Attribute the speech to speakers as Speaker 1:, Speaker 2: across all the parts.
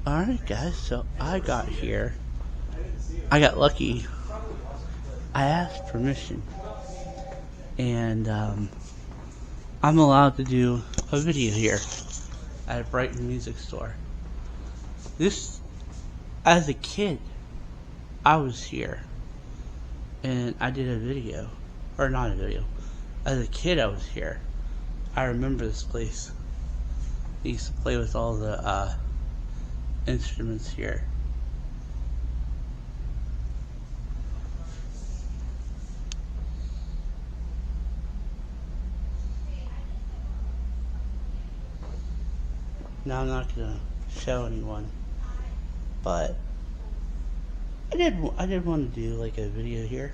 Speaker 1: Alright guys, so I got here. I got lucky. I asked permission. And I'm allowed to do a video here at a Brighton music store. As a kid, I was here. And I did a video. Or not a video. As a kid I was here. I remember this place. I used to play with all the instruments here. Now I'm not gonna show anyone, but I did want to do like a video here.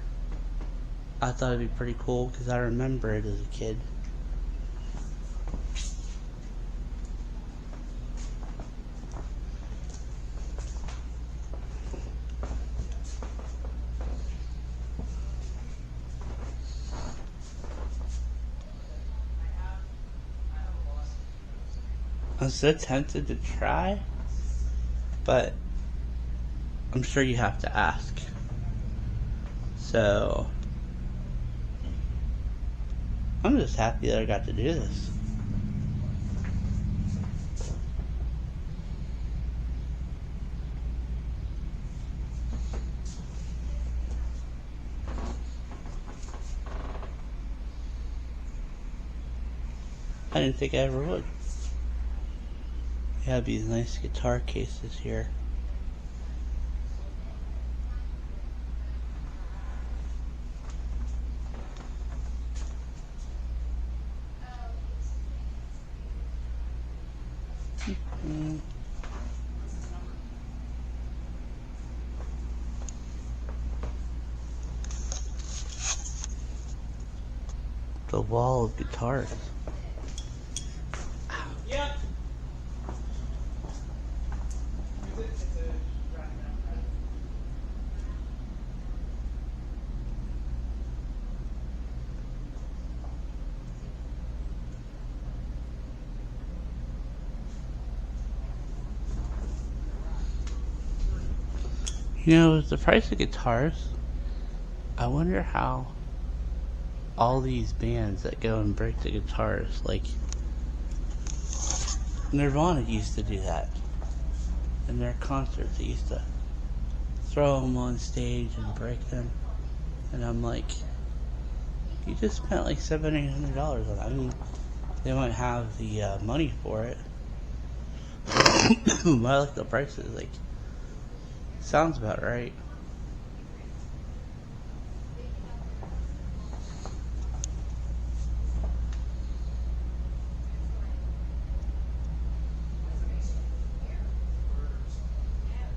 Speaker 1: I thought it'd be pretty cool because I remember it as a kid. I'm so tempted to try, but I'm sure you have to ask. So I'm just happy that I got to do this. I didn't think I ever would. You have these nice guitar cases here. The wall of guitars.
Speaker 2: Yep.
Speaker 1: You know, with the price of guitars, I wonder how all these bands that go and break the guitars, like Nirvana used to do that in their concerts. They used to throw them on stage and break them, and I'm like, you just spent like $700-800 on that. I mean, they might have the money for it. But I like the prices. Like, sounds about right.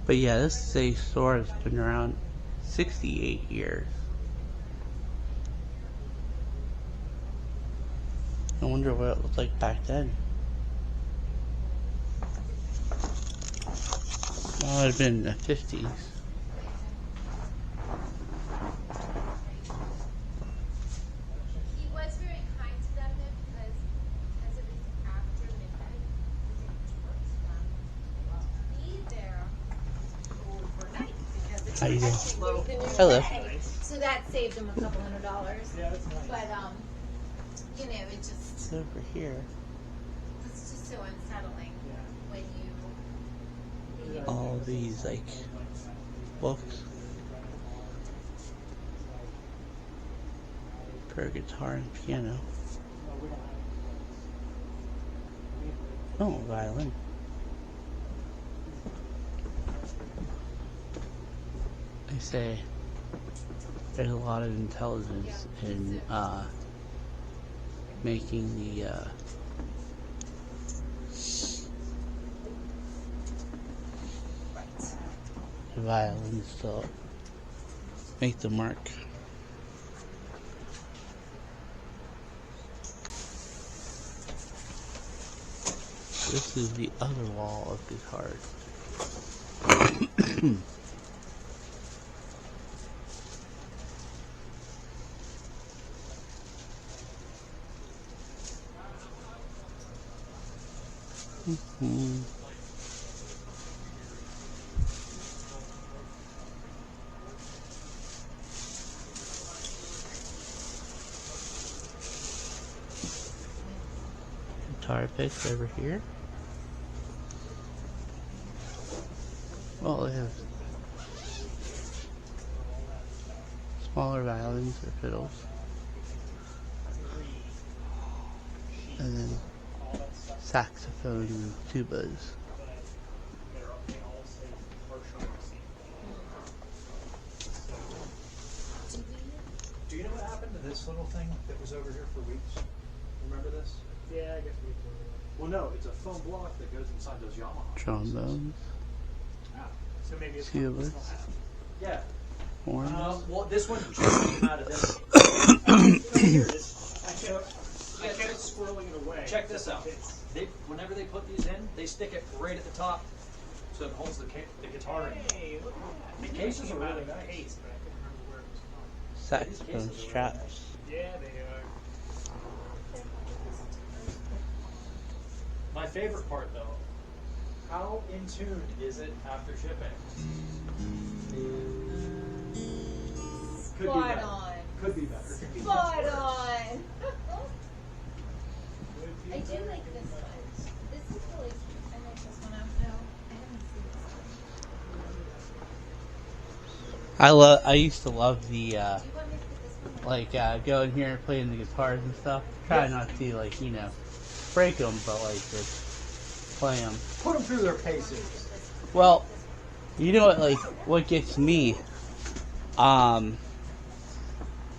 Speaker 1: But yeah, this is a store that's been around 68 years. I wonder what it looked like back then. Well, it would have been in the 50s.
Speaker 3: He was very kind to them because as it was after midnight, he didn't be there overnight because it's
Speaker 1: How you doing?
Speaker 3: actually late in the
Speaker 1: Hello.
Speaker 3: day. So that saved him a couple $100.
Speaker 2: Yeah, that's nice.
Speaker 3: But you know, it just
Speaker 1: It's over here.
Speaker 3: it's just so unsettling when you
Speaker 1: All these like books for guitar and piano. Oh, violin. They say there's a lot of intelligence in making the violins to make them work. This is the other wall of guitars. guitar picks over here. Well, they have smaller violins or fiddles. And then saxophone and tubas.
Speaker 2: Do you know what happened to this little thing that was over here for weeks? Remember this?
Speaker 4: Yeah, I guess we can.
Speaker 2: Well, no, it's a foam block that goes inside those Yamaha.
Speaker 1: Trombones,
Speaker 4: Oh, so maybe it's
Speaker 1: tubas,
Speaker 2: Yeah.
Speaker 1: horns.
Speaker 2: Well, this one just came out of this.
Speaker 4: I kept squirreling it away.
Speaker 2: Check this out. Whenever they put these in, they stick it right at the top, so it holds the guitar in.
Speaker 4: Hey, look at that.
Speaker 2: The cases are really nice.
Speaker 4: Case, but I couldn't remember where it was from.
Speaker 1: Saxophone straps.
Speaker 4: Yeah, they are.
Speaker 2: My favorite part, though, how in tune is it after shipping? Could be
Speaker 3: Spot
Speaker 2: better.
Speaker 3: on.
Speaker 2: Could be better.
Speaker 3: Spot on. I do like this one. This is really cute. I like this one. No, I haven't seen this one.
Speaker 1: I used to love the
Speaker 3: Do you want me to put this one?
Speaker 1: go in here and play the guitars and stuff. Try not to break them, but just play them.
Speaker 2: Put them through their paces.
Speaker 1: Well, you know what gets me? You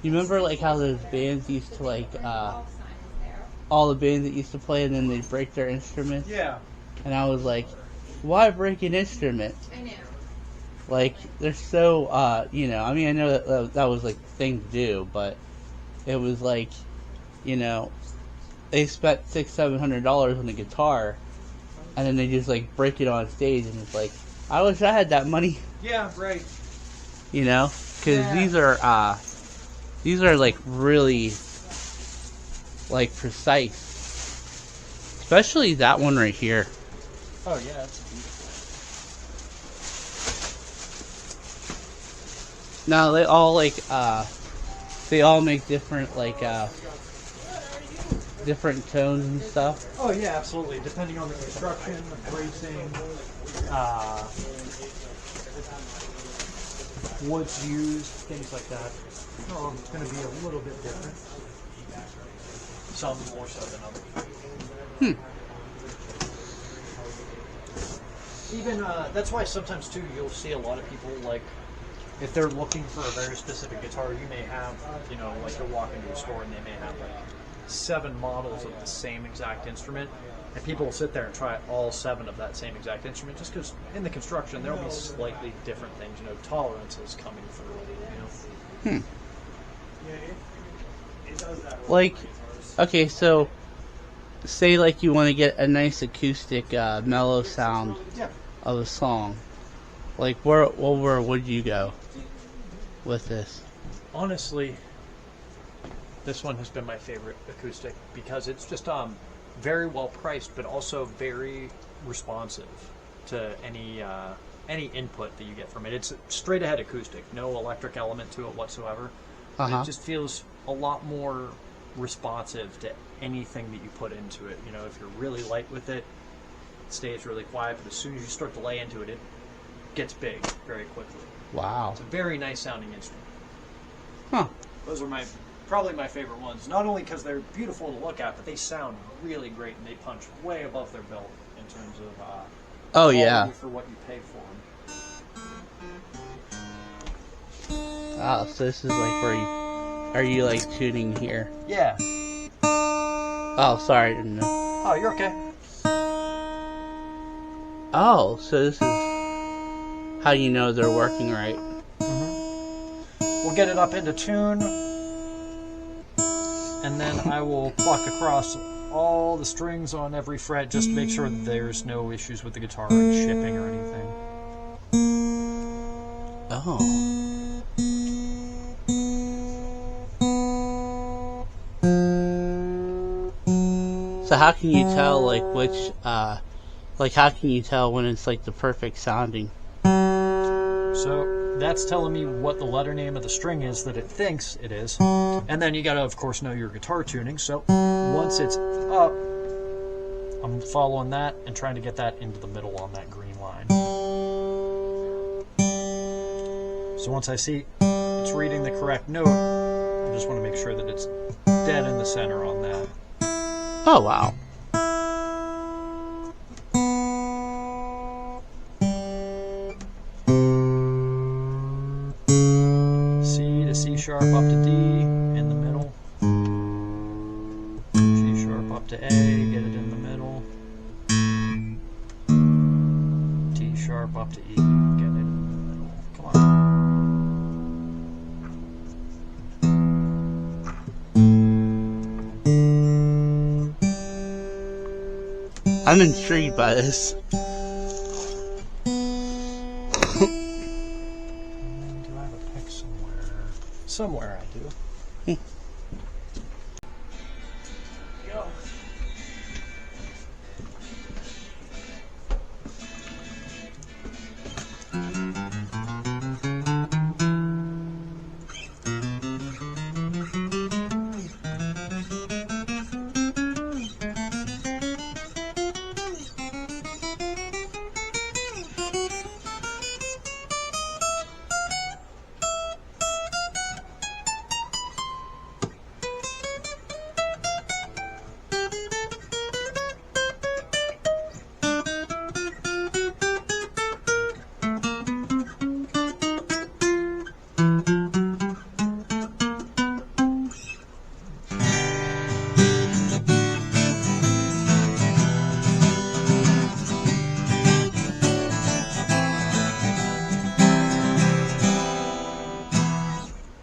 Speaker 1: remember how those bands used to
Speaker 3: Off sign is there.
Speaker 1: all the bands that used to play and then they'd break their instruments?
Speaker 2: Yeah.
Speaker 1: And I was like, why break an instrument?
Speaker 3: I know.
Speaker 1: They're so, I know that was the thing to do, but it was they spent $600-700 on a guitar, and then they just break it on stage, and it's I wish I had that money,
Speaker 2: Yeah, right.
Speaker 1: because
Speaker 2: Yeah.
Speaker 1: these are really precise, especially that one right here.
Speaker 2: Oh, yeah, that's
Speaker 1: Now they all they all make different different tones and stuff.
Speaker 2: Oh, yeah, absolutely. Depending on the construction, the bracing, woods used, things like that. It's going to be a little bit different. Some more so than others. Even, that's why sometimes, too, you'll see a lot of people, if they're looking for a very specific guitar, you may have, you'll walk into a store and they may have, 7 models of the same exact instrument, and people will sit there and try all 7 of that same exact instrument, just because in the construction there will be slightly different things, tolerances coming through,
Speaker 1: Okay, so say you want to get a nice acoustic mellow sound
Speaker 2: Yeah.
Speaker 1: of a song, where would you go with this?
Speaker 2: Honestly, this one has been my favorite acoustic because it's just very well priced, but also very responsive to any input that you get from it. It's straight ahead acoustic, no electric element to it whatsoever.
Speaker 1: Uh-huh.
Speaker 2: It just feels a lot more responsive to anything that you put into it. If you're really light with it, it stays really quiet, but as soon as you start to lay into it, it gets big very quickly.
Speaker 1: Wow.
Speaker 2: It's a very nice sounding instrument.
Speaker 1: Huh.
Speaker 2: Those are probably my favorite ones. Not only because they're beautiful to look at, but they sound really great and they punch way above their belt in terms of
Speaker 1: Oh yeah.
Speaker 2: quality for what you pay for them.
Speaker 1: Oh, so this is where are you tuning here?
Speaker 2: Yeah.
Speaker 1: Oh, sorry, I didn't know.
Speaker 2: Oh, you're okay.
Speaker 1: Oh, so this is how you know they're working right.
Speaker 2: We'll get it up into tune, and then I will pluck across all the strings on every fret just to make sure that there's no issues with the guitar and shipping or anything.
Speaker 1: Oh. So how can you tell which how can you tell when it's the perfect sounding?
Speaker 2: So that's telling me what the letter name of the string is that it thinks it is. And then you gotta, of course, know your guitar tuning. So once it's up, I'm following that and trying to get that into the middle on that green line. So once I see it's reading the correct note, I just want to make sure that it's dead in the center on that.
Speaker 1: Oh, wow.
Speaker 2: C to C sharp up to D in the middle. G sharp up to A, get it in the middle. T sharp up to E, get it in the middle. Come on.
Speaker 1: I'm intrigued by this.
Speaker 2: Do I have a pick somewhere? Somewhere I do. Go.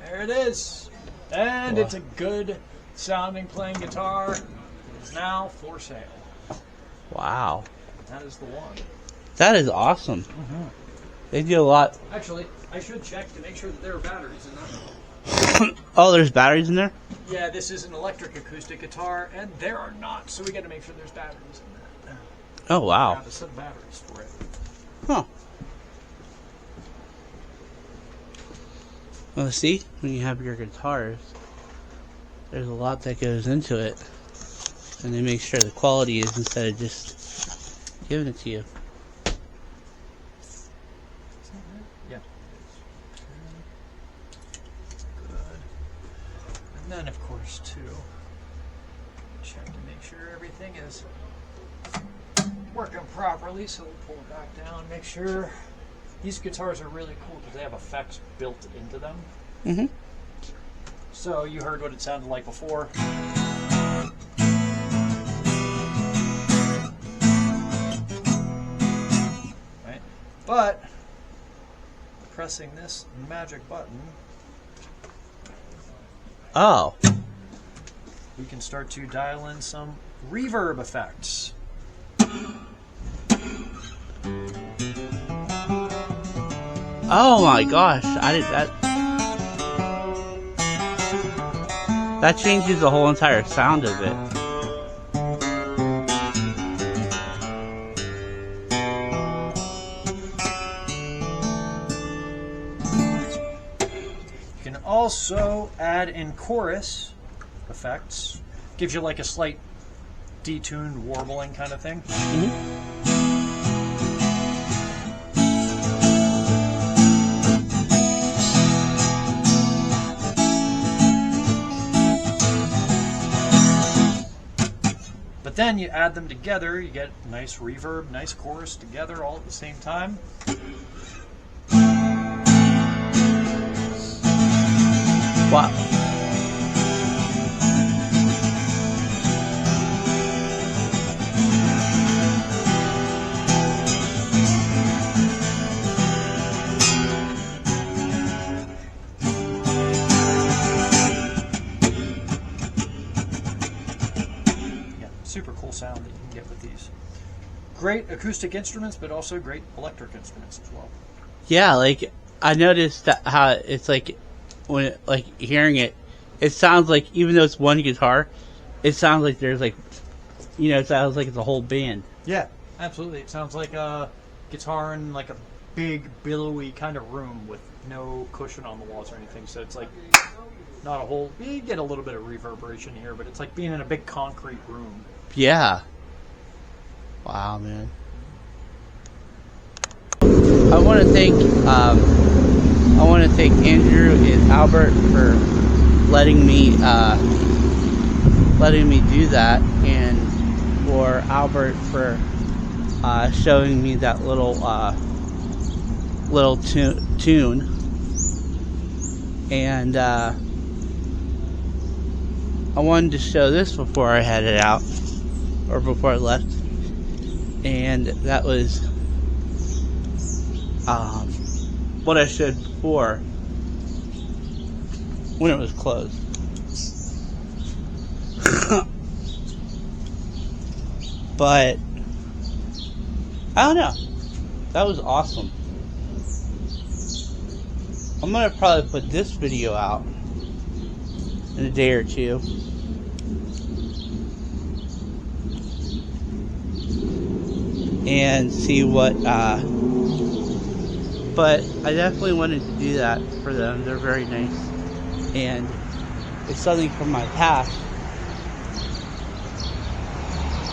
Speaker 2: There it is. And
Speaker 1: Wow.
Speaker 2: it's a good sounding playing guitar. It is now for sale.
Speaker 1: Wow.
Speaker 2: That is the one.
Speaker 1: That is awesome. They do a lot.
Speaker 2: Actually, I should check to make sure that there are batteries in that.
Speaker 1: Oh, there's batteries in there?
Speaker 2: Yeah, this is an electric acoustic guitar, and there are not, so we got to make sure there's batteries in that.
Speaker 1: Oh, wow.
Speaker 2: Got a set of batteries for it.
Speaker 1: Huh. Well, see, when you have your guitars, there's a lot that goes into it. And they make sure the quality is instead of just giving it to you.
Speaker 2: Yeah. Good. And then, of course, too, check to make sure everything is working properly. So we'll pull it back down, make sure. These guitars are really cool because they have effects built into them.
Speaker 1: Mm-hmm.
Speaker 2: So you heard what it sounded like before. Right? But pressing this magic button,
Speaker 1: Oh.
Speaker 2: we can start to dial in some reverb effects.
Speaker 1: Oh my gosh. I did that. That changes the whole entire sound of it.
Speaker 2: You can also add in chorus effects. Gives you like a slight detuned warbling kind of thing. But then you add them together, you get nice reverb, nice chorus together all at the same time.
Speaker 1: Wow.
Speaker 2: Yeah, super cool sound that you can get with these. Great acoustic instruments, but also great electric instruments as well.
Speaker 1: Yeah, like I noticed that how it's like when like hearing it, it sounds like even though it's one guitar, it sounds like there's like, you know, it sounds like it's a whole band.
Speaker 2: Yeah, absolutely. It sounds like a guitar in like a big, billowy kind of room with no cushion on the walls or anything. So it's like not a whole. You get a little bit of reverberation here, but it's like being in a big concrete room.
Speaker 1: Yeah. Wow, man. I want to thank Andrew and Albert for letting me do that, and for Albert for showing me that little tune. And I wanted to show this before I headed out, or before I left, and that was what I showed before when it was closed. But I don't know, that was awesome. I'm gonna probably put this video out in a day or two. And see what, but I definitely wanted to do that for them. They're very nice. And it's something from my past.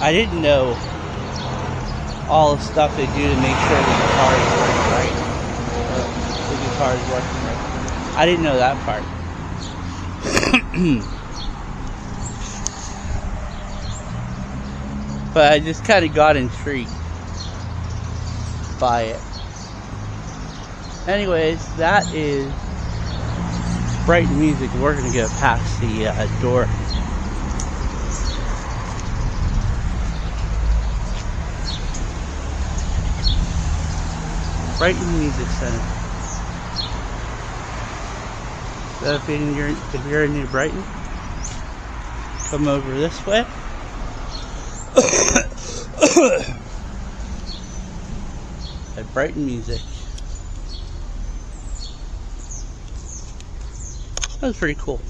Speaker 1: I didn't know all the stuff they do to make sure the guitar is working right. The guitar is working right. I didn't know that part. But I just kind of got intrigued by it. Anyways, that is Brighton music. We're going to go past the door. Brighton Music Center. So if you're in New Brighton, come over this way. At Brighton Music. That was pretty cool.